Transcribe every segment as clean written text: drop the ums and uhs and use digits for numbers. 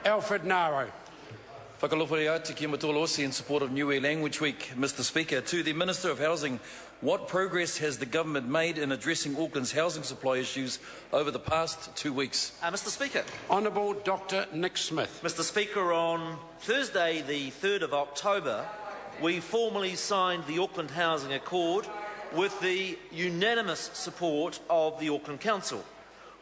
Alfred Ngaro. Whakaloparea te Kiamatolosi in support of Niue Language Week. Mr Speaker, to the Minister of Housing, what progress has the government made in addressing Auckland's housing supply issues over the past 2 weeks? Mr Speaker. Honourable Dr Nick Smith. Mr Speaker, on Thursday the 3rd of October, we formally signed the Auckland Housing Accord with the unanimous support of the Auckland Council.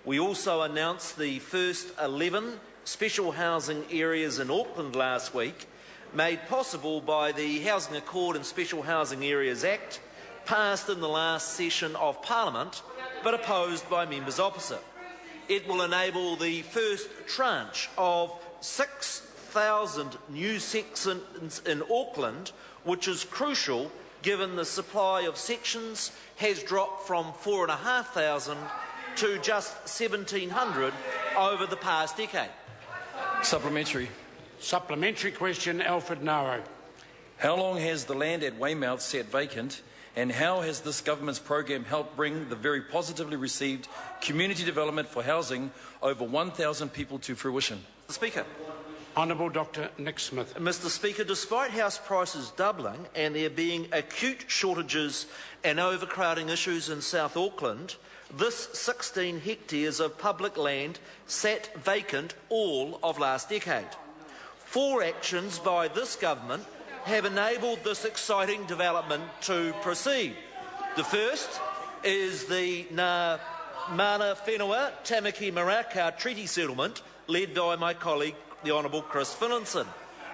We also announced the first 11 special housing areas in Auckland last week, made possible by the Housing Accord and Special Housing Areas Act, passed in the last session of Parliament, but opposed by members opposite. It will enable the first tranche of 6,000 new sections in Auckland, which is crucial given the supply of sections has dropped from 4,500 to just 1,700 over the past decade. Supplementary. Supplementary question, Alfred Ngaro. How long has the land at Weymouth sat vacant, and how has this government's program helped bring the very positively received community development for housing over 1,000 people to fruition? Mr Speaker. Honourable Dr Nick Smith. Mr Speaker, despite house prices doubling and there being acute shortages and overcrowding issues in South Auckland, this 16 hectares of public land sat vacant all of last decade. 4 actions by this government have enabled this exciting development to proceed. The first is the Ngā Mana Whenua Tamaki Maraka Treaty Settlement, led by my colleague, the Honourable Chris Finlinson.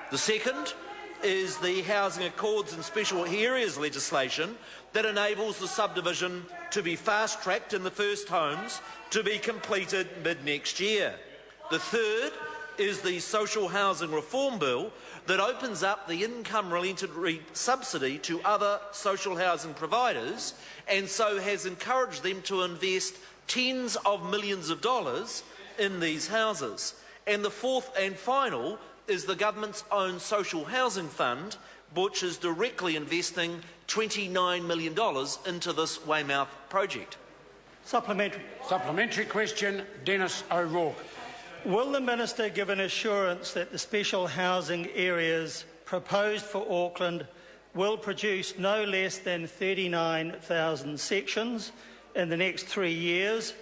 The second is the Housing Accords and Special Areas legislation that enables the subdivision to be fast-tracked and the first homes to be completed mid-next year. The third is the Social Housing Reform Bill that opens up the income-related subsidy to other social housing providers and so has encouraged them to invest tens of millions of dollars in these houses. And the fourth and final is the government's own social housing fund, which is directly investing $29 million into this Weymouth project. Supplementary. Supplementary question, Dennis O'Rourke. Will the Minister give an assurance that the special housing areas proposed for Auckland will produce no less than 39,000 sections in the next 3 years?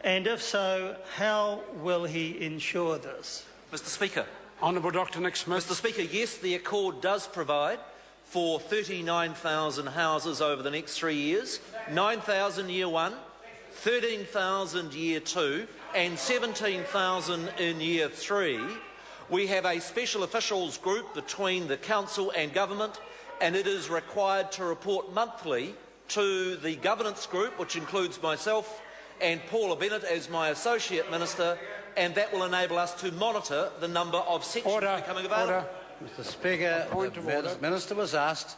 And if so, how will he ensure this? Mr Speaker. Honourable Dr Nick Smith. Mr Speaker, yes, the Accord does provide for 39,000 houses over the next 3 years, 9,000 year 1, 13,000 year 2 and 17,000 in year 3. We have a special officials group between the Council and Government, and it is required to report monthly to the Governance Group, which includes myself and Paula Bennett as my Associate Minister, and that will enable us to monitor the number of sections becoming available. Mr Speaker, the Minister was asked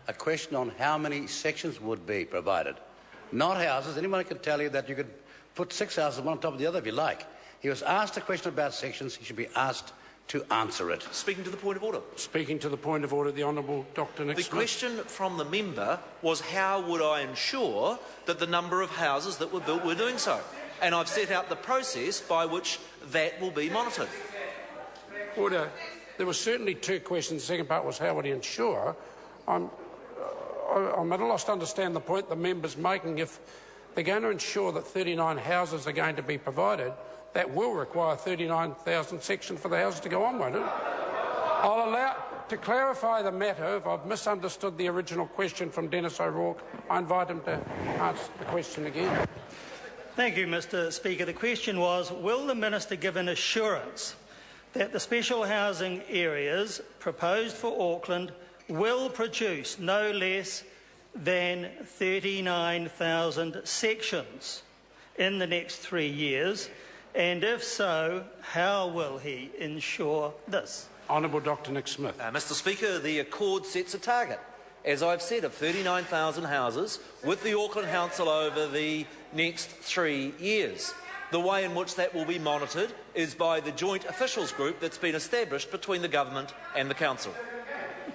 a question on how many sections would be provided, not houses. Anyone can tell you that you could put 6 houses one on top of the other if you like. He was asked a question about sections. He should be asked to answer it. Speaking to the point of order. Speaking to the point of order, the Honourable Dr Nick Smith. The question from the member was how would I ensure that the number of houses that were built were doing so? And I've set out the process by which that will be monitored. Order. There were certainly 2 questions. The second part was how would he ensure. I'm at a loss to understand the point the member's making. If they're going to ensure that 39 houses are going to be provided, that will require 39,000 sections for the houses to go on, won't it? I'll allow to clarify the matter. If I've misunderstood the original question from Dennis O'Rourke, I invite him to answer the question again. Thank you, Mr Speaker. The question was, will the Minister give an assurance that the special housing areas proposed for Auckland will produce no less than 39,000 sections in the next 3 years? And if so, how will he ensure this? Honourable Dr Nick Smith. Mr Speaker, the Accord sets a target, as I've said, of 39,000 houses with the Auckland Council over the next 3 years. The way in which that will be monitored is by the joint officials group that's been established between the Government and the Council.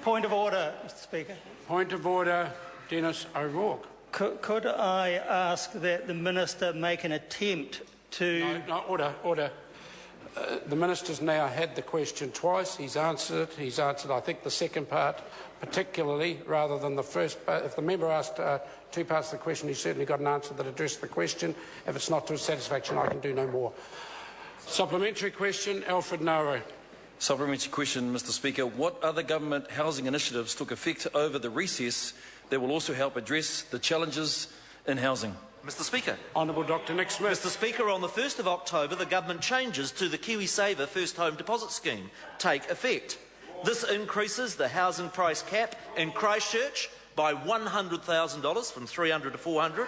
Point of order, Mr Speaker. Point of order, Dennis O'Rourke. Could I ask that the Minister make an attempt to... No, order. The Minister's now had the question twice. He's answered it. He's answered, I think, the second part particularly rather than the first part. If the member asked two parts of the question, he certainly got an answer that addressed the question. If it's not to his satisfaction, I can do no more. Supplementary question, Alfred Ngaro. Supplementary question, Mr Speaker. What other government housing initiatives took effect over the recess that will also help address the challenges in housing? Mr Speaker. Honourable Dr Nick Smith. Mr Speaker, on the 1st of October, the government changes to the KiwiSaver First Home Deposit Scheme take effect. This increases the housing price cap in Christchurch by $100,000 from $300 to $400,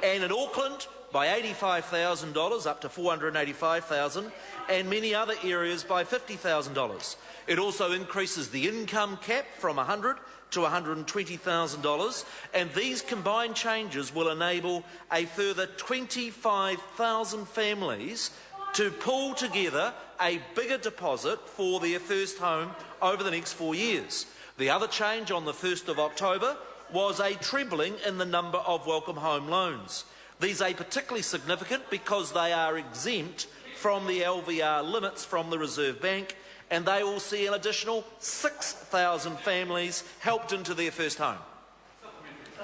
and in Auckland by $85,000 up to $485,000, and many other areas by $50,000. It also increases the income cap from $100,000 to $120,000, and these combined changes will enable a further 25,000 families to pull together a bigger deposit for their first home over the next 4 years. The other change on the 1st of October was a trebling in the number of welcome home loans. These are particularly significant because they are exempt from the LVR limits from the Reserve Bank, and they will see an additional 6,000 families helped into their first home.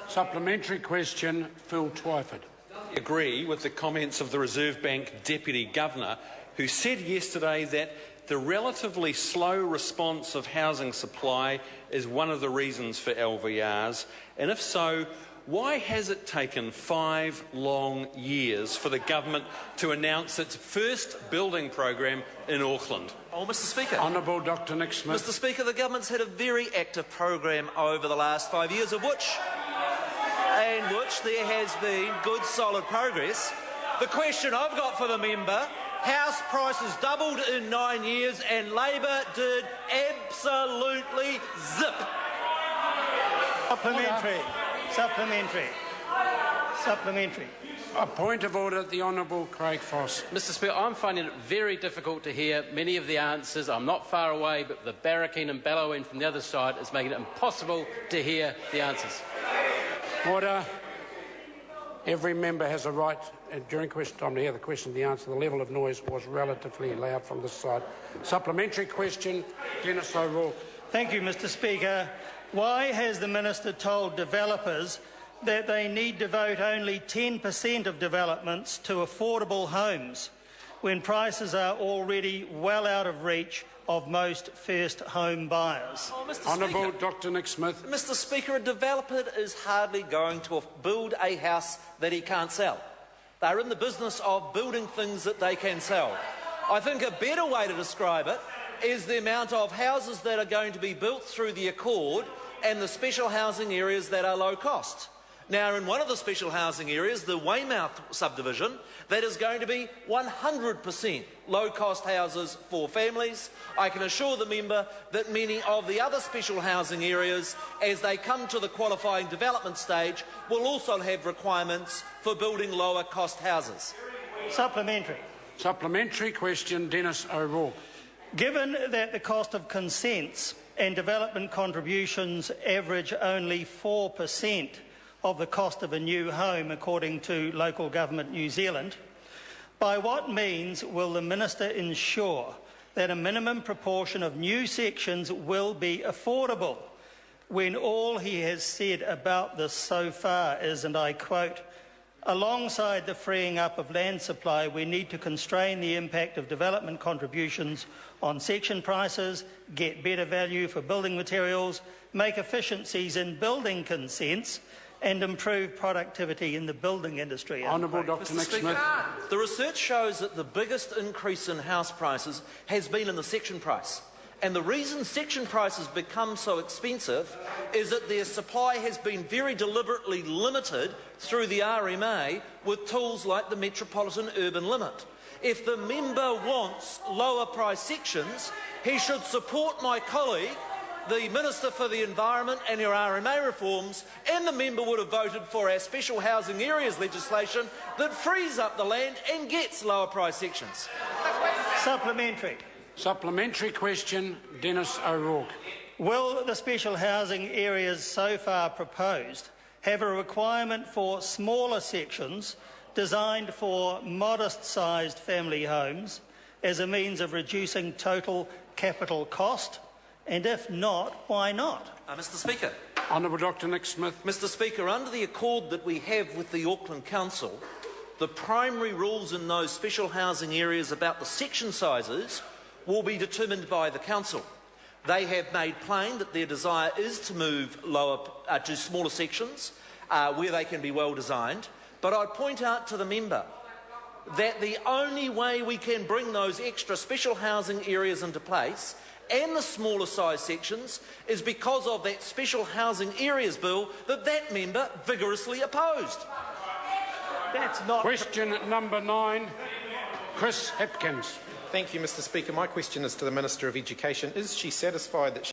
Supplementary question, Phil Twyford. I agree with the comments of the Reserve Bank Deputy Governor, who said yesterday that the relatively slow response of housing supply is one of the reasons for LVRs, and if so, why has it taken 5 long years for the government to announce its first building program in Auckland? Oh, Mr Speaker. Honourable Dr Nick Smith. Mr Speaker, the government's had a very active program over the last 5 years, in which there has been good, solid progress. The question I've got for the member: house prices doubled in 9 years and Labor did absolutely zip. Supplementary. A point of order, the Honourable Craig Foss. Mr Speaker, I'm finding it very difficult to hear many of the answers. I'm not far away, but the barricking and bellowing from the other side is making it impossible to hear the answers. Order. Every member has a right, during question time, to hear the question and the answer. The level of noise was relatively loud from this side. Supplementary question, Dennis O'Rourke. Thank you, Mr Speaker. Why has the Minister told developers that they need to vote only 10% of developments to affordable homes when prices are already well out of reach of most first home buyers? Oh, Honourable Dr Nick Smith. Mr Speaker, a developer is hardly going to build a house that he can't sell. They're in the business of building things that they can sell. I think a better way to describe it is the amount of houses that are going to be built through the Accord and the special housing areas that are low cost. Now, in one of the special housing areas, the Weymouth subdivision, that is going to be 100% low-cost houses for families. I can assure the member that many of the other special housing areas, as they come to the qualifying development stage, will also have requirements for building lower-cost houses. Supplementary. Supplementary question, Dennis O'Rourke. Given that the cost of consents and development contributions average only 4% of the cost of a new home, according to Local Government New Zealand, by what means will the Minister ensure that a minimum proportion of new sections will be affordable when all he has said about this so far is, and I quote, "Alongside the freeing up of land supply, we need to constrain the impact of development contributions on section prices, get better value for building materials, make efficiencies in building consents, and improve productivity in the building industry." Honourable Dr Nick Smith. The research shows that the biggest increase in house prices has been in the section price. And the reason section prices become so expensive is that their supply has been very deliberately limited through the RMA with tools like the Metropolitan Urban Limit. If the member wants lower price sections, he should support my colleague, the Minister for the Environment, and her RMA reforms, and the member would have voted for our special housing areas legislation that frees up the land and gets lower price sections. Supplementary. Supplementary question, Dennis O'Rourke. Will the special housing areas so far proposed have a requirement for smaller sections designed for modest-sized family homes, as a means of reducing total capital cost? And if not, why not? Mr Speaker. Honourable Dr Nick Smith. Mr Speaker, under the accord that we have with the Auckland Council, the primary rules in those special housing areas about the section sizes will be determined by the Council. They have made plain that their desire is to move to smaller sections where they can be well designed. But I point out to the member that the only way we can bring those extra special housing areas into place and the smaller size sections is because of that special housing areas bill that member vigorously opposed. That's not... Question number 9, Chris Hipkins. Thank you, Mr Speaker. My question is to the Minister of Education. Is she satisfied that